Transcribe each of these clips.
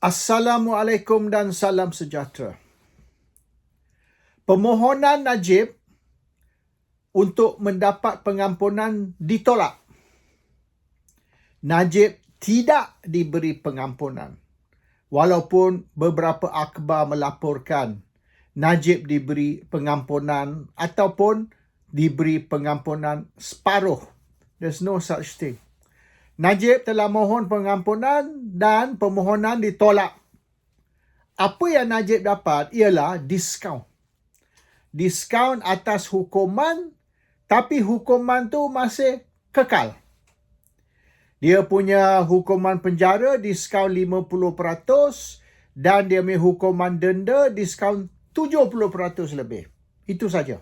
Assalamualaikum dan salam sejahtera. Permohonan Najib untuk mendapat pengampunan ditolak. Najib tidak diberi pengampunan. Walaupun beberapa akhbar melaporkan Najib diberi pengampunan ataupun diberi pengampunan separuh. There's no such thing. Najib telah mohon pengampunan dan permohonan ditolak. Apa yang Najib dapat ialah diskaun. Diskaun atas hukuman, tapi hukuman tu masih kekal. Dia punya hukuman penjara diskaun 50% dan dia punya hukuman denda diskaun 70% lebih. Itu saja.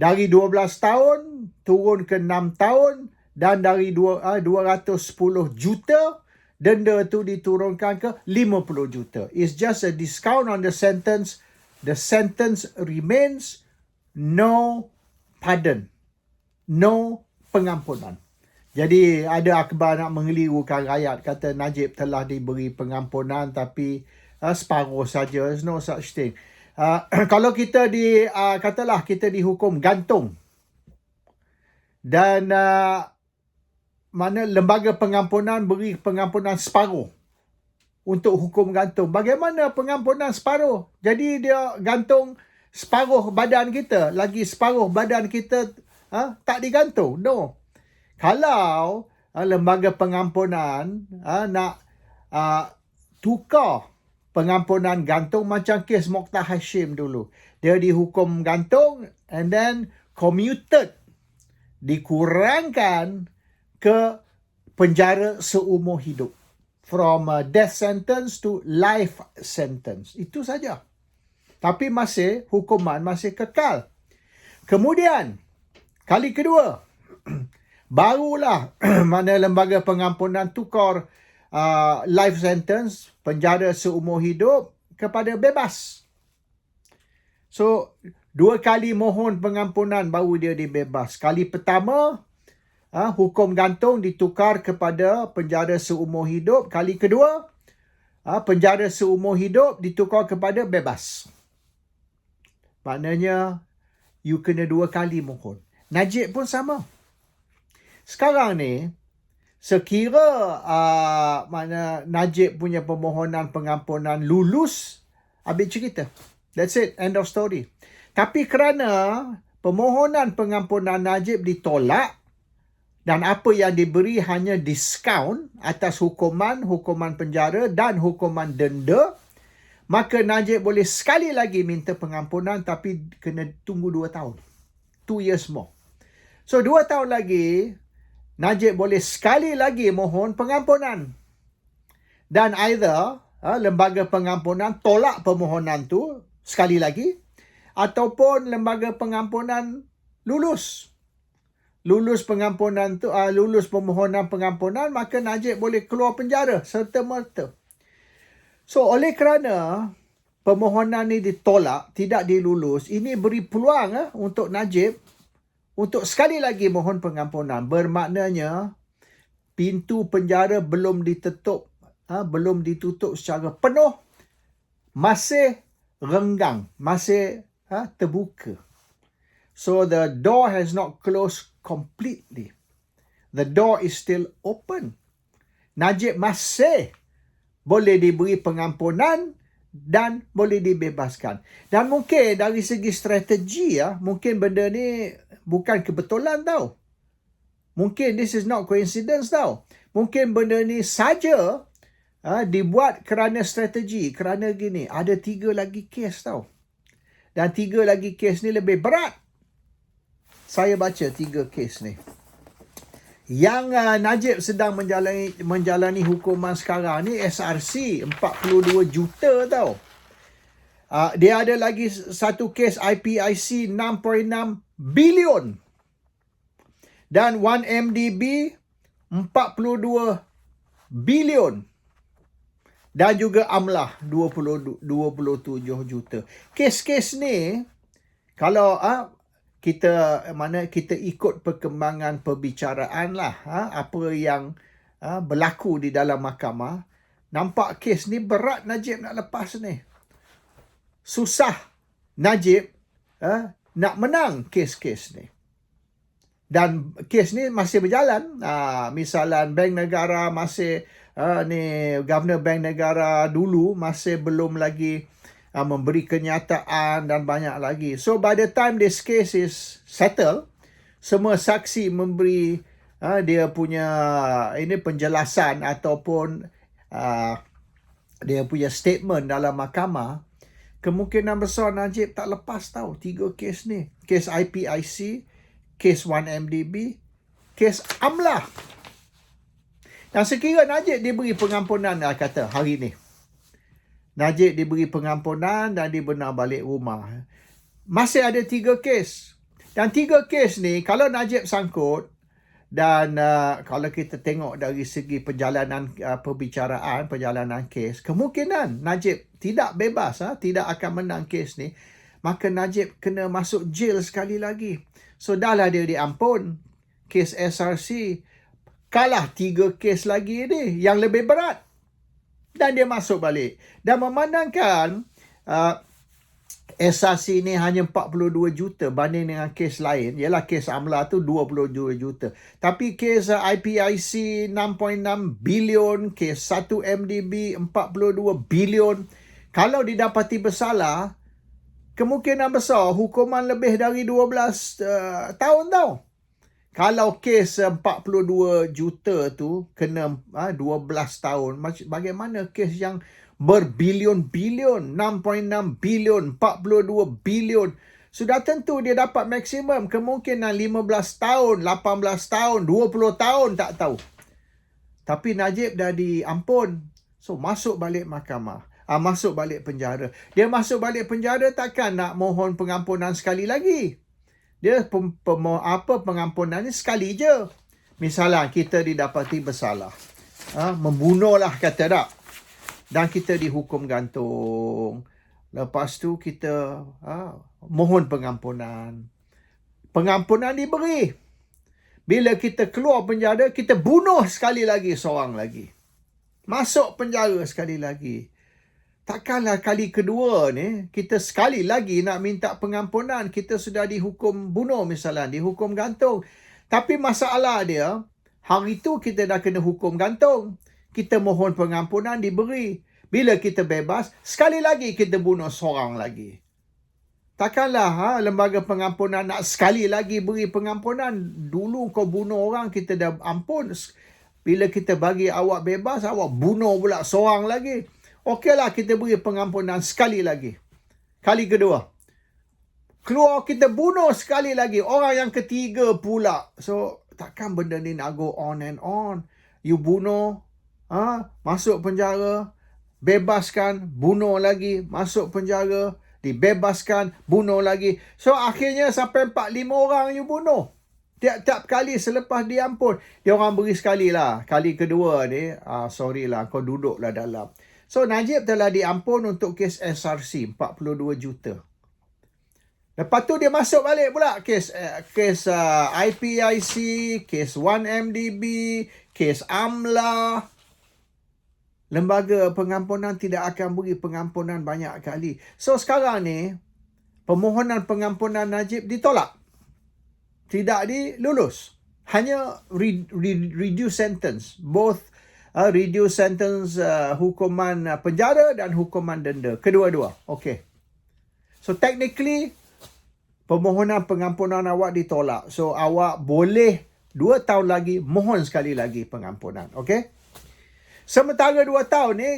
Dari 12 tahun turun ke 6 tahun dan dari 210 juta denda tu diturunkan ke 50 juta. It's just a discount on the sentence. The sentence remains no pardon. No pengampunan. Jadi ada akhbar nak mengelirukan rakyat kata Najib telah diberi pengampunan tapi separuh saja. There's no such thing. Kalau kita katalah kita dihukum gantung dan mana lembaga pengampunan beri pengampunan separuh untuk hukum gantung. Bagaimana pengampunan separuh? Jadi dia gantung separuh badan kita, lagi separuh badan kita tak digantung. No. Kalau lembaga pengampunan nak tukar pengampunan gantung macam kes Mokhtar Hashim dulu. Dia dihukum gantung and then commuted. Dikurangkan ke penjara seumur hidup. From death sentence to life sentence. Itu saja. Tapi hukuman masih kekal. Kemudian, kali kedua, barulah mana lembaga pengampunan tukar life sentence, penjara seumur hidup kepada bebas. So, 2 kali mohon pengampunan baru dia dibebas. Kali pertama, hukum gantung ditukar kepada penjara seumur hidup. Kali kedua, penjara seumur hidup ditukar kepada bebas. Maknanya, you kena 2 kali mohon. Najib pun sama. Sekarang ni, sekira mana Najib punya permohonan pengampunan lulus, habis cerita. That's it, end of story. Tapi kerana permohonan pengampunan Najib ditolak dan apa yang diberi hanya diskaun atas hukuman penjara dan hukuman denda, maka Najib boleh sekali lagi minta pengampunan tapi kena tunggu 2 tahun. 2 years more. So 2 tahun lagi, Najib boleh sekali lagi mohon pengampunan. Dan either lembaga pengampunan tolak permohonan tu sekali lagi ataupun lembaga pengampunan lulus pengampunan tu, lulus permohonan pengampunan, maka Najib boleh keluar penjara serta-merta. So oleh kerana permohonan ni ditolak, tidak dilulus, ini beri peluang untuk Najib untuk sekali lagi mohon pengampunan. Bermaknanya pintu penjara belum ditutup secara penuh, masih renggang, masih terbuka. So the door has not closed completely. The door is still open. Najib masih boleh diberi pengampunan dan boleh dibebaskan. Dan mungkin dari segi strategi mungkin benda ni bukan kebetulan tau. Mungkin this is not coincidence tau. Mungkin benda ni saja dibuat kerana strategi, kerana gini, ada 3 lagi kes tau. Dan 3 lagi kes ni lebih berat. Saya baca 3 kes ni. Yang Najib sedang menjalani hukuman sekarang ni SRC 42 juta tau. Dia ada lagi satu kes IPIC 6.6 bilion. Dan 1MDB 42 bilion. Dan juga amlah 27 juta. Kes-kes ni kalau kita ikut perkembangan perbicaraan lah apa yang berlaku di dalam mahkamah, Nampak kes ni berat Najib nak lepas ni. Susah Najib nak menang kes-kes ni. Dan kes ni masih berjalan. Misalnya Bank Negara masih, Governor Bank Negara dulu masih belum lagi memberi kenyataan dan banyak lagi. So by the time this case is settled, semua saksi memberi dia punya penjelasan ataupun dia punya statement dalam mahkamah, kemungkinan besar Najib tak lepas tahu 3 kes ni. Kes IPIC, kes 1MDB, kes AMLA. Dan sekiranya Najib diberi pengampunan, kata hari ni, Najib diberi pengampunan dan dibenar balik rumah, masih ada 3 kes. Dan 3 kes ni, kalau Najib sangkut, dan kalau kita tengok dari segi perjalanan perbicaraan, perjalanan kes, kemungkinan Najib tidak bebas, tidak akan menang kes ni, maka Najib kena masuk jail sekali lagi. So dah lah dia diampun, kes SRC, kalah 3 kes lagi ni yang lebih berat, dan dia masuk balik. Dan memandangkan SRC ni hanya 42 juta banding dengan kes lain. Ialah kes AMLA tu 22 juta. Tapi kes IPIC 6.6 bilion, kes 1MDB 42 bilion. Kalau didapati bersalah, kemungkinan besar hukuman lebih dari 12 tahun tau. Kalau kes 42 juta tu kena 12 tahun, bagaimana kes yang berbilion-bilion, 6.6 bilion, 42 bilion. Sudah tentu dia dapat maksimum, kemungkinan 15 tahun, 18 tahun, 20 tahun, tak tahu. Tapi Najib dah diampun. So masuk balik mahkamah. Masuk balik penjara. Dia masuk balik penjara takkan nak mohon pengampunan sekali lagi. Dia pengampunan ni sekali je. Misalnya kita didapati bersalah. Membunuh lah kata tak. Dan kita dihukum gantung. Lepas tu kita mohon pengampunan. Pengampunan diberi. Bila kita keluar penjara, kita bunuh sekali lagi seorang lagi. Masuk penjara sekali lagi. Takkanlah kali kedua ni, kita sekali lagi nak minta pengampunan. Kita sudah dihukum bunuh misalnya, dihukum gantung. Tapi masalah dia, hari tu kita dah kena hukum gantung. Kita mohon pengampunan diberi. Bila kita bebas, sekali lagi kita bunuh seorang lagi. Takkanlah lembaga pengampunan nak sekali lagi beri pengampunan. Dulu kau bunuh orang, kita dah ampun. Bila kita bagi awak bebas, awak bunuh pula seorang lagi. Okeylah kita beri pengampunan sekali lagi. Kali kedua. Keluar kita bunuh sekali lagi. Orang yang ketiga pula. So, takkan benda ni nak go on and on. You bunuh, masuk penjara, bebaskan, bunuh lagi, masuk penjara, dibebaskan, bunuh lagi. So akhirnya sampai 4-5 orang you bunuh. Tiap-tiap kali selepas diampun, dia orang beri sekali lah. Kali kedua ni, sorry lah, kau duduklah dalam. So Najib telah diampun untuk kes SRC, 42 juta. Lepas tu dia masuk balik pula kes IPIC, kes 1MDB, kes AMLA. Lembaga pengampunan tidak akan beri pengampunan banyak kali. So sekarang ni, permohonan pengampunan Najib ditolak. Tidak dilulus. Hanya reduce sentence. Both reduce sentence hukuman penjara dan hukuman denda. Kedua-dua. Okay. So technically, permohonan pengampunan awak ditolak. So awak boleh 2 tahun lagi mohon sekali lagi pengampunan. Okay. Sementara 2 tahun ni,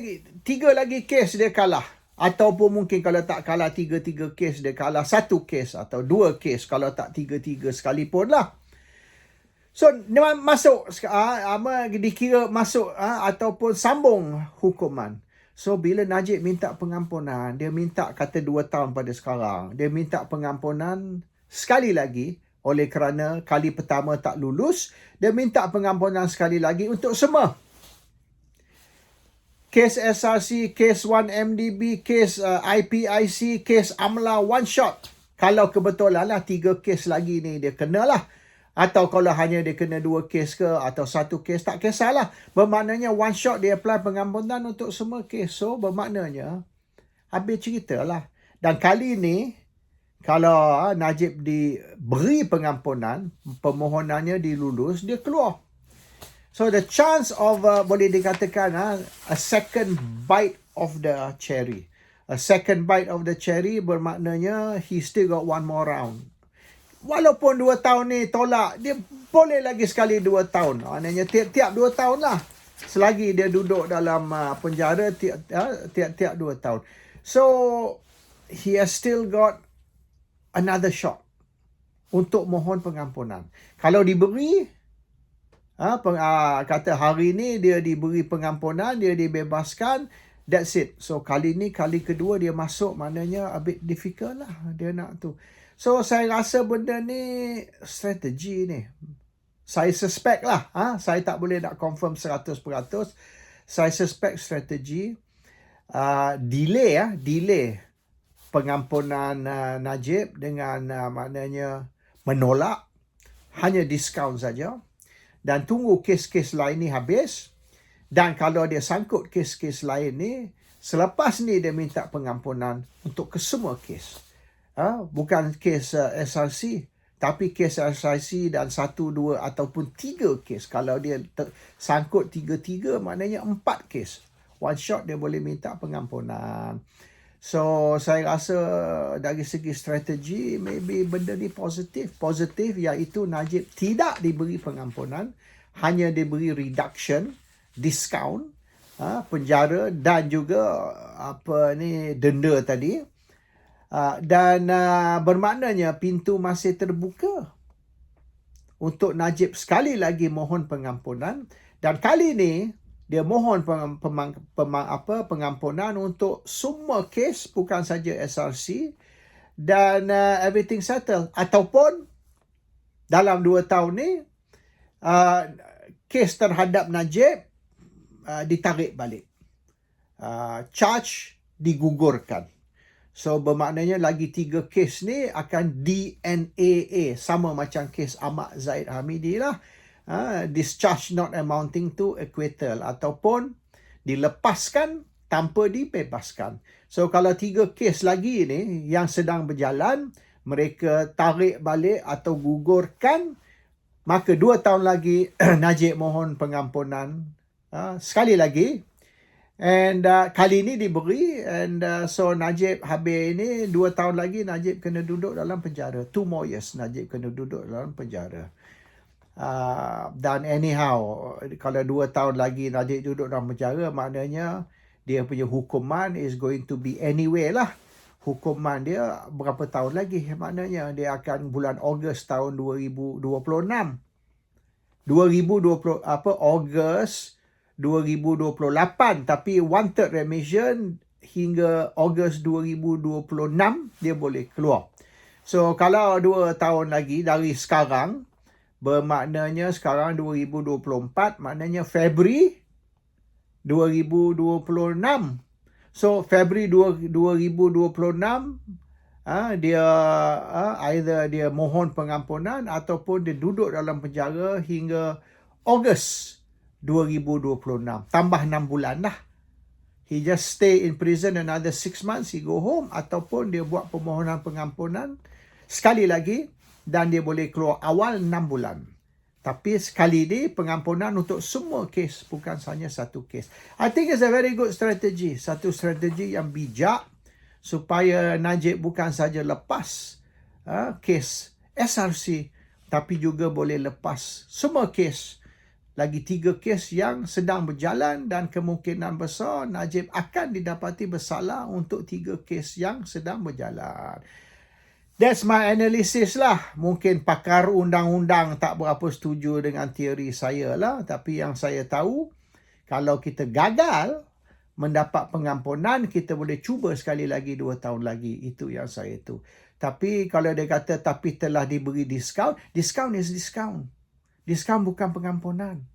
3 lagi kes dia kalah. Ataupun mungkin kalau tak kalah 3 kes, dia kalah 1 kes atau 2 kes. Kalau tak 3 sekalipun lah. So, dia masuk, dikira masuk ataupun sambung hukuman. So, bila Najib minta pengampunan, dia minta kata 2 tahun pada sekarang. Dia minta pengampunan sekali lagi oleh kerana kali pertama tak lulus. Dia minta pengampunan sekali lagi untuk semua. Kes SRC, kes 1MDB, kes IPIC, kes AMLA, one shot. Kalau kebetulan lah 3 kes lagi ni dia kenalah Atau kalau hanya dia kena 2 kes ke atau 1 kes, tak kisahlah. Bermaknanya one shot dia apply pengampunan untuk semua kes. So bermaknanya habis cerita lah. Dan kali ni kalau Najib diberi pengampunan, permohonannya dilulus, dia keluar. So the chance of boleh dikatakan a second bite of the cherry. A second bite of the cherry bermaknanya he still got one more round. Walaupun 2 tahun ni tolak, dia boleh lagi sekali 2 tahun. Maknanya tiap-tiap 2 tahun lah. Selagi dia duduk dalam penjara tiap-tiap 2 tahun. So he has still got another shot untuk mohon pengampunan. Kalau diberi, kata hari ni dia diberi pengampunan, dia dibebaskan, that's it. So kali ni, kali kedua dia masuk, maknanya a bit difficult lah dia nak tu. So saya rasa benda ni strategi ni. Saya suspect lah, saya tak boleh nak confirm 100%. Saya suspect strategi delay pengampunan Najib dengan maknanya menolak, hanya diskaun saja. Dan tunggu kes-kes lain ni habis. Dan kalau dia sangkut kes-kes lain ni, selepas ni dia minta pengampunan untuk kesemua kes. Bukan kes SRC, tapi kes SRC dan 1, 2 ataupun 3 kes. Kalau dia sangkut 3-3, maknanya 4 kes. One shot dia boleh minta pengampunan. So saya rasa dari segi strategi maybe benda ni positif. Positif iaitu Najib tidak diberi pengampunan, hanya diberi reduction, discount, penjara dan juga denda tadi. Dan bermaknanya pintu masih terbuka untuk Najib sekali lagi mohon pengampunan, dan kali ni dia mohon pengampunan untuk semua kes, bukan saja SRC, dan everything settled. Ataupun dalam 2 tahun ni kes terhadap Najib ditarik balik, charge digugurkan. So bermaknanya lagi 3 kes ni akan DNAA, sama macam kes Ahmad Zahid Hamidi lah. Discharge not amounting to acquittal, ataupun dilepaskan tanpa dibebaskan. So kalau 3 kes lagi ni yang sedang berjalan, mereka tarik balik atau gugurkan, maka 2 tahun lagi Najib mohon pengampunan sekali lagi. And kali ni diberi, and so Najib habis ni 2 tahun lagi Najib kena duduk dalam penjara. 2 more years Najib kena duduk dalam penjara. Dan anyhow, kalau 2 tahun lagi Najib duduk dalam penjara, maknanya dia punya hukuman is going to be anyway lah. Hukuman dia berapa tahun lagi? Maknanya dia akan bulan Ogos tahun 2026. Ogos 2028, tapi 1/3 remission hingga Ogos 2026 dia boleh keluar. So kalau 2 tahun lagi dari sekarang, bermaknanya sekarang 2024, maknanya Februari 2026. So Februari 2026 dia either dia mohon pengampunan ataupun dia duduk dalam penjara hingga Ogos 2026. Tambah 6 bulan lah. He just stay in prison another 6 months, he go home, ataupun dia buat permohonan pengampunan sekali lagi dan dia boleh keluar awal 6 bulan. Tapi sekali ni pengampunan untuk semua kes, bukan hanya 1 kes. I think it's a very good strategy. Satu strategi yang bijak supaya Najib bukan saja lepas kes SRC, tapi juga boleh lepas semua kes. Lagi 3 kes yang sedang berjalan, dan kemungkinan besar Najib akan didapati bersalah untuk 3 kes yang sedang berjalan. That's my analysis lah. Mungkin pakar undang-undang tak berapa setuju dengan teori saya lah. Tapi yang saya tahu, kalau kita gagal mendapat pengampunan, kita boleh cuba sekali lagi 2 tahun lagi. Itu yang saya tahu. Tapi kalau dia kata tapi telah diberi diskaun, diskaun is diskaun. Diskaun bukan pengampunan.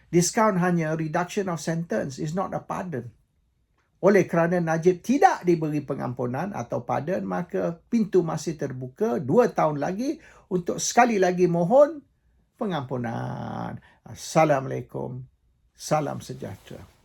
Diskaun hanya reduction of sentence, is not a pardon. Oleh kerana Najib tidak diberi pengampunan atau pardon, maka pintu masih terbuka 2 tahun lagi untuk sekali lagi mohon pengampunan. Assalamualaikum. Salam sejahtera.